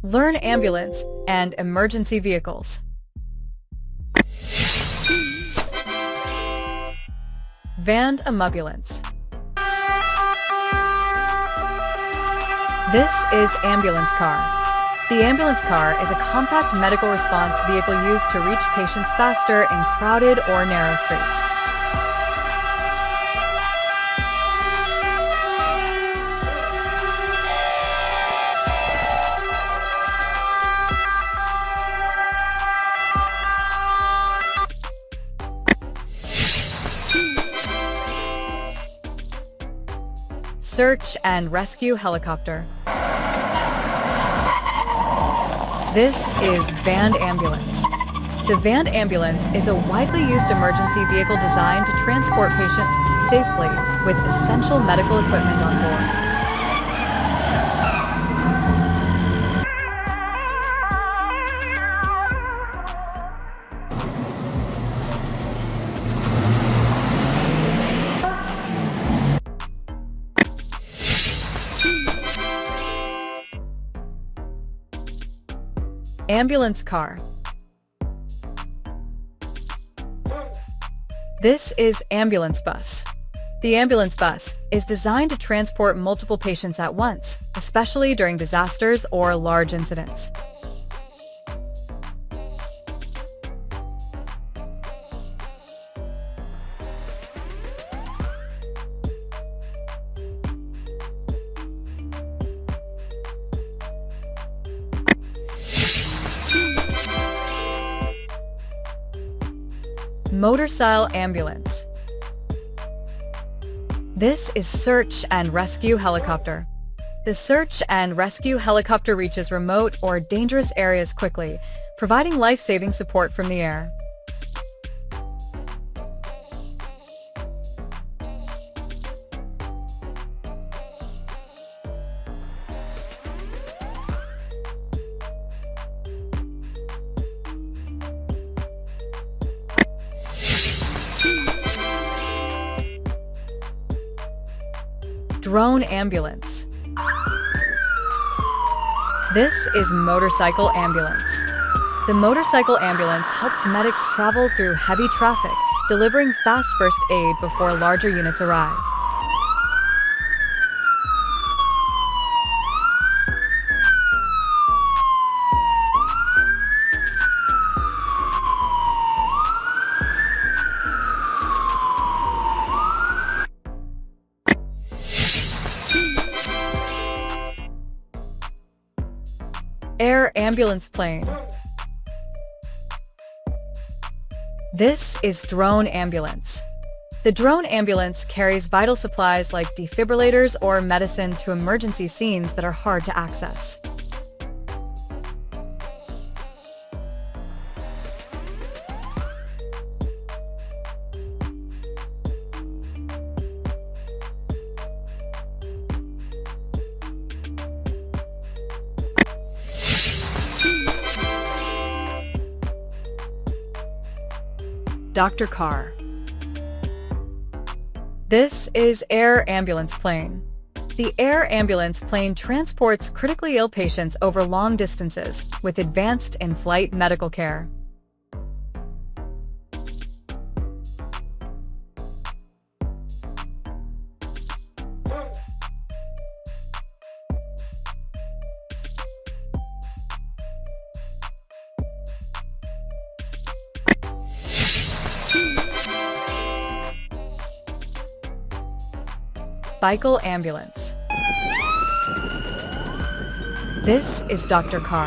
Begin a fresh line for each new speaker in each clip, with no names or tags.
Learn ambulance and emergency vehicles. Van ambulance. This is ambulance car. The ambulance car is a compact medical response vehicle used to reach patients faster in crowded or narrow streets. Search and rescue helicopter. This is van ambulance. The van ambulance is a widely used emergency vehicle designed to transport patients safely with essential medical equipment on board. Ambulance car. This is ambulance bus. The ambulance bus is designed to transport multiple patients at once, especially during disasters or large incidents. Motorcycle ambulance. This is search and rescue helicopter. The search and rescue helicopter reaches remote or dangerous areas quickly, providing life-saving support from the air. Drone ambulance. This is motorcycle ambulance. The motorcycle ambulance helps medics travel through heavy traffic, delivering fast first aid before larger units arrive. Air ambulance plane. This is drone ambulance. The drone ambulance carries vital supplies like defibrillators or medicine to emergency scenes that are hard to access. Doctor car. This is air ambulance plane. The air ambulance plane transports critically ill patients over long distances with advanced in-flight medical care. Bicycle ambulance. This is doctor car.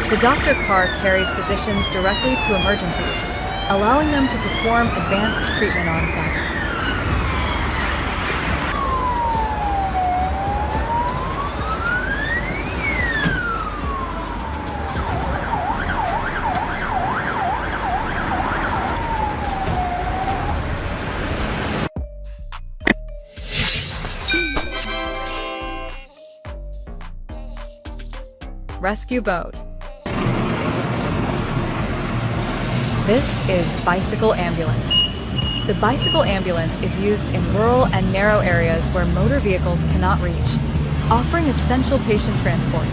The doctor car carries physicians directly to emergencies, allowing them to perform advanced treatment on site. Rescue boat. This is bicycle ambulance. The bicycle ambulance is used in rural and narrow areas where motor vehicles cannot reach, offering essential patient transport.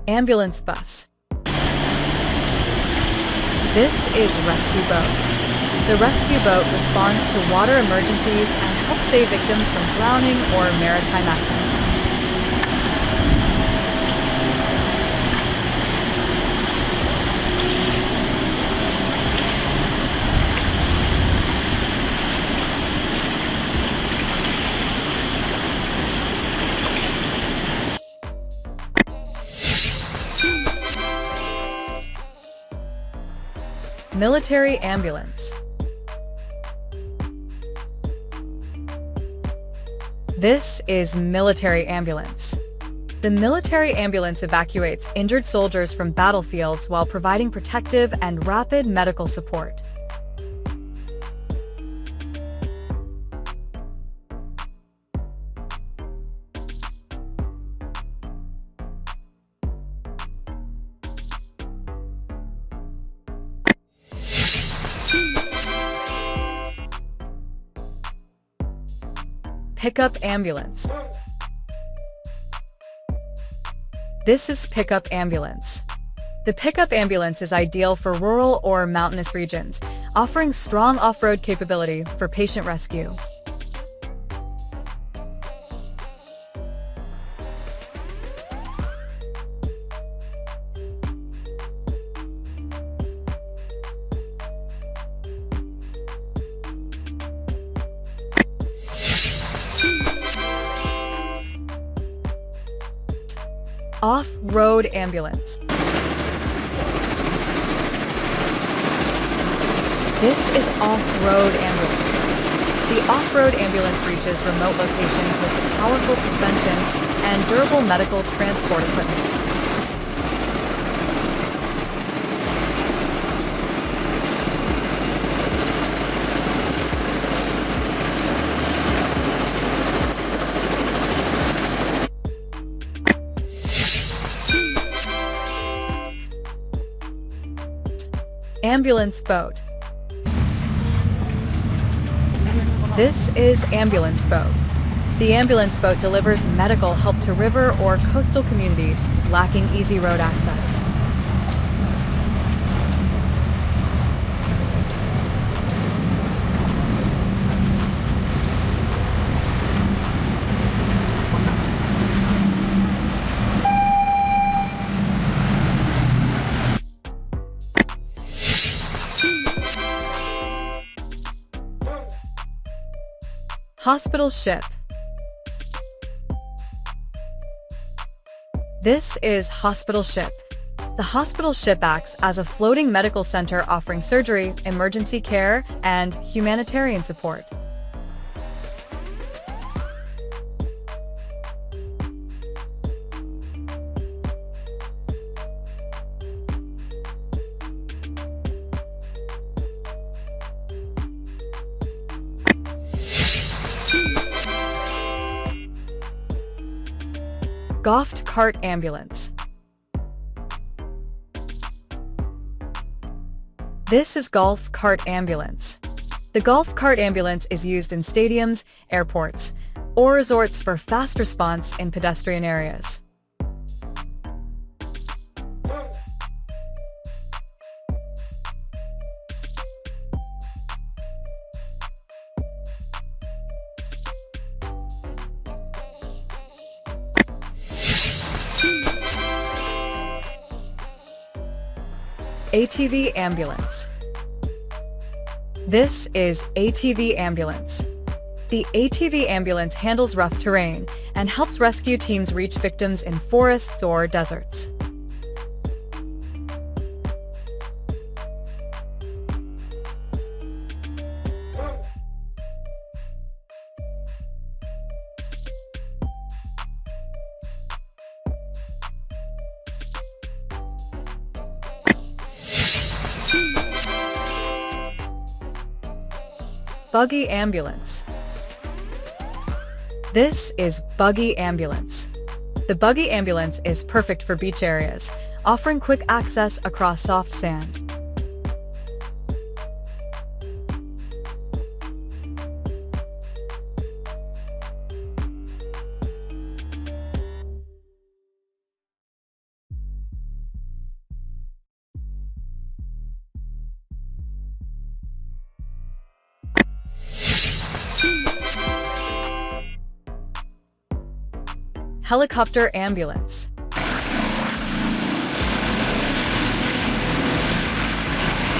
Ambulance bus. This is rescue boat. The rescue boat responds to water emergencies and helps save victims from drowning or maritime accidents. Military ambulance. This is military ambulance. The military ambulance evacuates injured soldiers from battlefields while providing protective and rapid medical support. Pickup ambulance. This is pickup ambulance. The pickup ambulance is ideal for rural or mountainous regions, offering strong off-road capability for patient rescue. Off-road ambulance. This is off-road ambulance. The off-road ambulance reaches remote locations with powerful suspension and durable medical transport equipment. Ambulance boat. This is ambulance boat. The ambulance boat delivers medical help to river or coastal communities lacking easy road access. Hospital ship. This is hospital ship. The hospital ship acts as a floating medical center offering surgery, emergency care, and humanitarian support. Golf cart ambulance. This is golf cart ambulance. The golf cart ambulance is used in stadiums, airports, or resorts for fast response in pedestrian areas. ATV Ambulance. This is ATV Ambulance. The ATV Ambulance handles rough terrain and helps rescue teams reach victims in forests or deserts. Buggy ambulance. This is buggy ambulance. The buggy ambulance is perfect for beach areas, offering quick access across soft sand. Helicopter ambulance.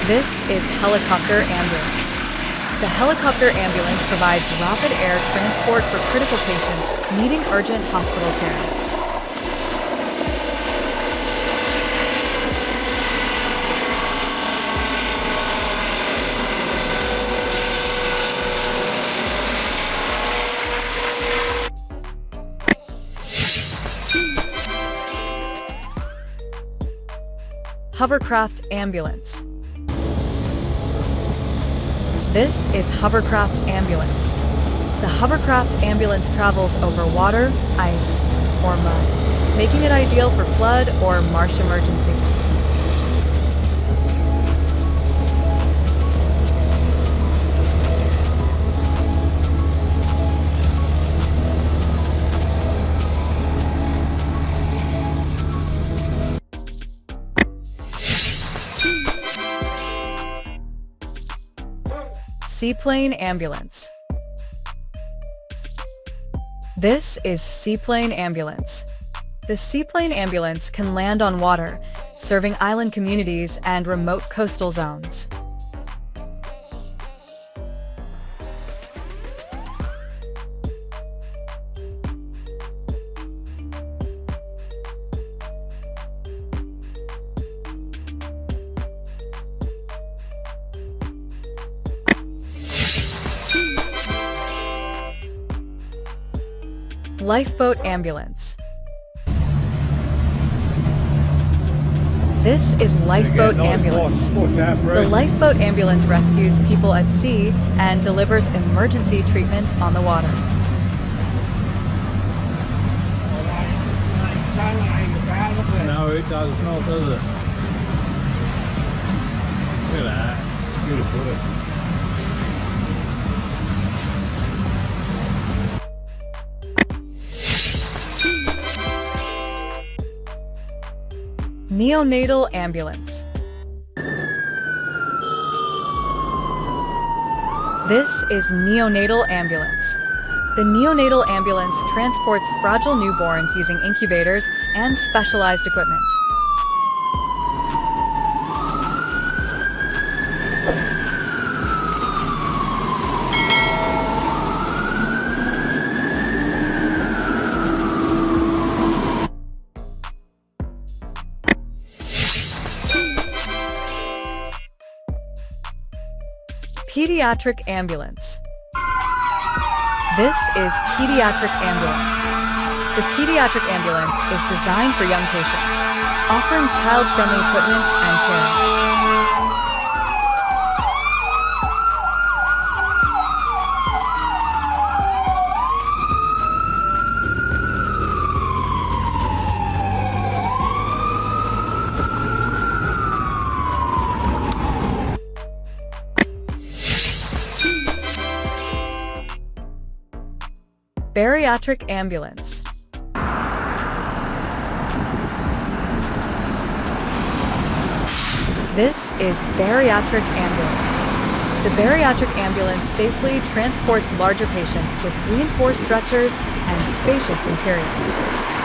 This is helicopter ambulance. The helicopter ambulance provides rapid air transport for critical patients needing urgent hospital care. Hovercraft ambulance. This is hovercraft ambulance. The hovercraft ambulance travels over water, ice, or mud, making it ideal for flood or marsh emergencies. Seaplane ambulance. This is seaplane ambulance. The seaplane ambulance can land on water, serving island communities and remote coastal zones. Lifeboat ambulance. This is lifeboat ambulance. The lifeboat ambulance rescues people at sea and delivers emergency treatment on the water.
No, it does not, does it? Look at that. Beautiful.
Neonatal ambulance. This is neonatal ambulance. The neonatal ambulance transports fragile newborns using incubators and specialized equipment. Pediatric ambulance. This is Pediatric ambulance. The Pediatric ambulance is designed for young patients, offering child-friendly equipment and care. Bariatric ambulance. This is Bariatric ambulance. The Bariatric ambulance safely transports larger patients with reinforced stretchers and spacious interiors.